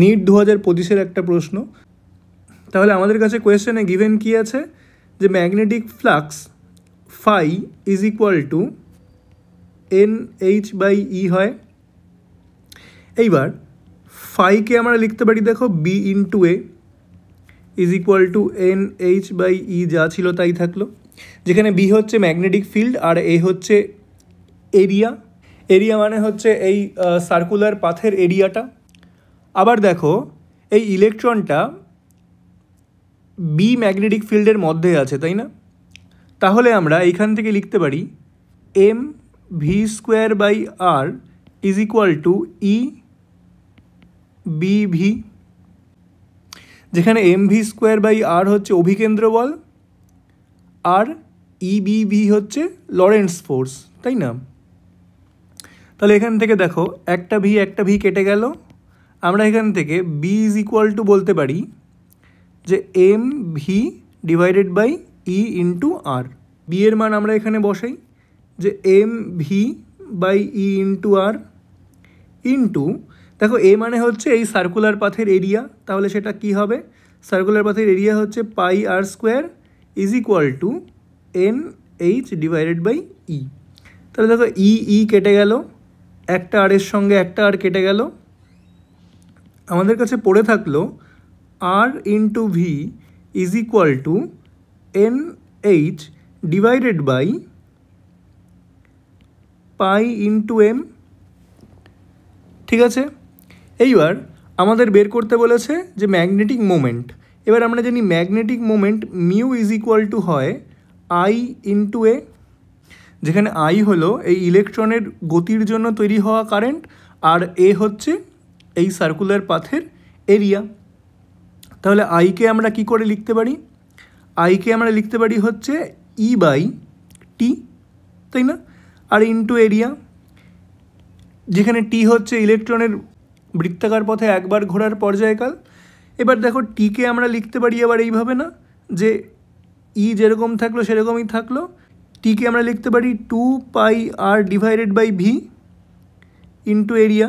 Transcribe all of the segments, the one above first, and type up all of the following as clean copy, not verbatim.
NEET 2025-এর একটা প্রশ্ন। তাহলে আমাদের কাছে কোয়েশ্চেনে গিভেন কি আছে, যে magnetic flux phi is equal to NH/E হয়। এইবার ফাইকে আমরা লিখতে পারি, দেখো B into A is equal to NH/E, যা ছিল তাই থাকলো, যেখানে B হচ্ছে ম্যাগনেটিক ফিল্ড আর A হচ্ছে এরিয়া। এরিয়া মানে হচ্ছে এই সার্কুলার পাথের এরিয়াটা। আবার দেখো এই ইলেকট্রনটা বি ম্যাগনেটিক ফিল্ডের মধ্যে আছে, তাই না? তাহলে আমরা এইখান থেকে লিখতে পারি mv²/r is equal two EBV, যেখানে mv²/r হচ্ছে অভিকেন্দ্র বল আর EBV হচ্ছে লরেন্টজ ফোর্স, তাই না? তাহলে এখান থেকে দেখো একটা ভি কেটে গেল। আমরা এখান থেকে B ইজ ইকুয়াল টু বলতে পারি যে mv/E ইন্টু আর। বি এর মান আমরা এখানে বসাই যে mv/E ইন্টু আর ইন্টু, দেখো এ মানে হচ্ছে এই সার্কুলার পাথের এরিয়া, তাহলে সেটা কি হবে? সার্কুলার পাথের এরিয়া হচ্ছে πr² is equal to NH/E। তাহলে দেখো ই কেটে গেল, একটা আরের সঙ্গে একটা আর কেটে গেল। আমাদের কাছে পড়ে থাকলো R into V is equal to NH/π into M. ঠিক আছে, এইবার আমাদের বের করতে বলেছে যে ম্যাগনেটিক মোমেন্ট। এবার আমরা জানি magnetic moment mu is equal two হয় I ইন্টু এ, যেখানে I হলো এই ইলেকট্রনের গতির জন্য তৈরি হওয়া কারেন্ট আর এ হচ্ছে এই সার্কুলার পাথের এরিয়া। তাহলে আইকে আমরা কি করে লিখতে পারি? আইকে আমরা লিখতে পারি হচ্ছে E/T, তাই না? আর ইন্টু এরিয়া, যেখানে টি হচ্ছে ইলেকট্রনের বৃত্তাকার পথে একবার ঘোরার পর্যায়কাল। এবার দেখো টিকে আমরা লিখতে পারি এবার এইভাবে না, যে ই যেরকম থাকলো সেরকমই থাকলো। টিকে আমরা লিখতে পারি 2πr/v ইন্টু এরিয়া।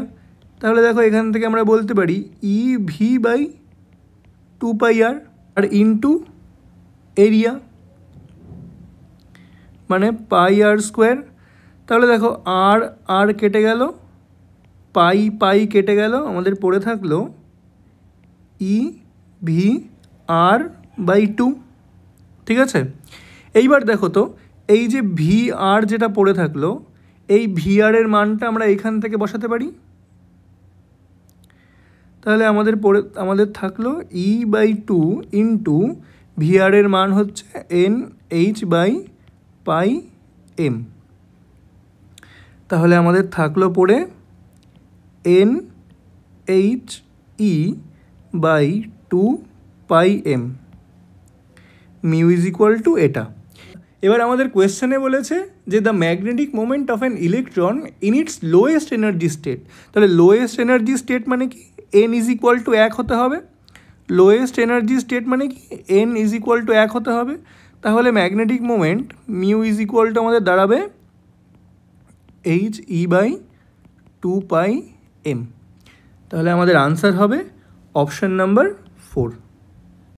তাহলে দেখো এখান থেকে আমরা বলতে পারি EV/2πr আর ইন্টু এরিয়া মানে πr²। তাহলে দেখো আর কেটে গেল, পাই কেটে গেল, আমাদের পড়ে থাকলো EVr/2। ঠিক আছে, এইবার দেখো তো এই যে VR যেটা পড়ে থাকলো, এই VR এর মানটা আমরা এখান থেকে বসাতে পারি। তাহলে আমাদের থাকলো E/2 ইন্টু VR এর মান হচ্ছে NH/πm। তাহলে আমাদের থাকলো পড়ে NHE/2πm, mu is equal two এটা। এবার আমাদের কোয়েশ্চেনে বলেছে যে the magnetic moment of an electron in it's lowest energy state. তাহলে লোয়েস্ট এনার্জি স্টেট মানে কি? N ইজ ইকুয়াল টু 1 হতে হবে। লোয়েস্ট এনার্জি স্টেট মানে কি? N ইজ ইকুয়াল টু 1 হতে হবে। তাহলে magnetic moment mu is equal two আমাদের দাঁড়াবে HE/2πm। তাহলে আমাদের আনসার হবে অপশান নাম্বার 4।